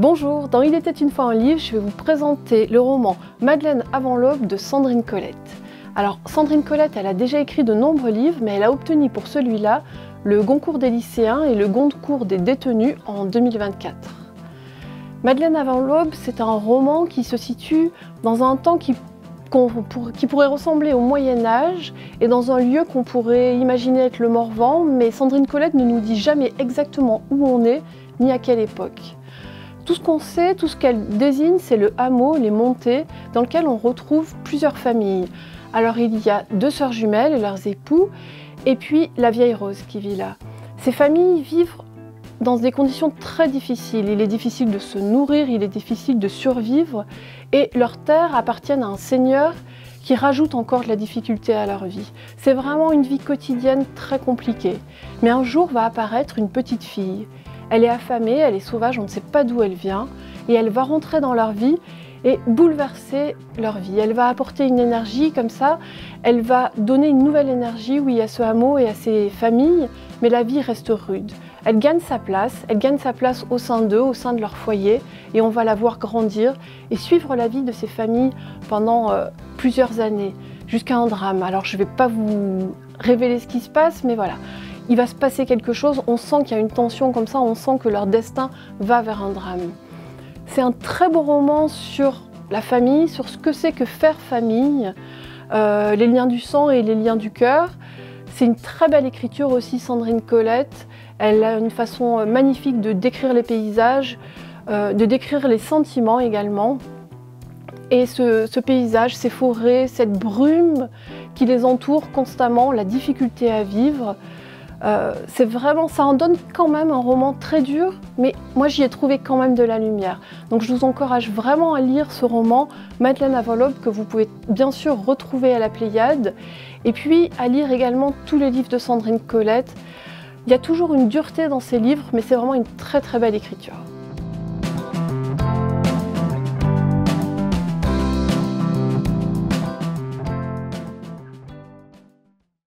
Bonjour, dans Il était une fois un livre, je vais vous présenter le roman Madeleine avant l'aube de Sandrine Colette. Alors Sandrine Colette, elle a déjà écrit de nombreux livres, mais elle a obtenu pour celui-là le Goncourt des lycéens et le Goncourt des détenus en 2024. Madeleine avant l'aube, c'est un roman qui se situe dans un temps qui pourrait ressembler au Moyen-Âge et dans un lieu qu'on pourrait imaginer être le Morvan, mais Sandrine Colette ne nous dit jamais exactement où on est ni à quelle époque. Tout ce qu'on sait, tout ce qu'elle désigne, c'est le hameau, les montées, dans lequel on retrouve plusieurs familles. Alors il y a deux sœurs jumelles et leurs époux, et puis la vieille Rose qui vit là. Ces familles vivent dans des conditions très difficiles. Il est difficile de se nourrir, il est difficile de survivre, et leurs terres appartiennent à un seigneur qui rajoute encore de la difficulté à leur vie. C'est vraiment une vie quotidienne très compliquée. Mais un jour va apparaître une petite fille. Elle est affamée, elle est sauvage, on ne sait pas d'où elle vient, et elle va rentrer dans leur vie et bouleverser leur vie. Elle va apporter une énergie comme ça, elle va donner une nouvelle énergie, oui, à ce hameau et à ces familles, mais la vie reste rude. Elle gagne sa place au sein d'eux, au sein de leur foyer, et on va la voir grandir et suivre la vie de ces familles pendant plusieurs années, jusqu'à un drame. Alors je ne vais pas vous révéler ce qui se passe, mais voilà. Il va se passer quelque chose, on sent qu'il y a une tension comme ça, on sent que leur destin va vers un drame. C'est un très beau roman sur la famille, sur ce que c'est que faire famille, les liens du sang et les liens du cœur. C'est une très belle écriture aussi, Sandrine Colette. Elle a une façon magnifique de décrire les paysages, de décrire les sentiments également. Et ce paysage, ces forêts, cette brume qui les entoure constamment, la difficulté à vivre, c'est vraiment, ça en donne quand même un roman très dur, mais moi j'y ai trouvé quand même de la lumière. Donc je vous encourage vraiment à lire ce roman, Madeleine avant l'aube, que vous pouvez bien sûr retrouver à la Pléiade, et puis à lire également tous les livres de Sandrine Colette. Il y a toujours une dureté dans ces livres, mais c'est vraiment une très très belle écriture.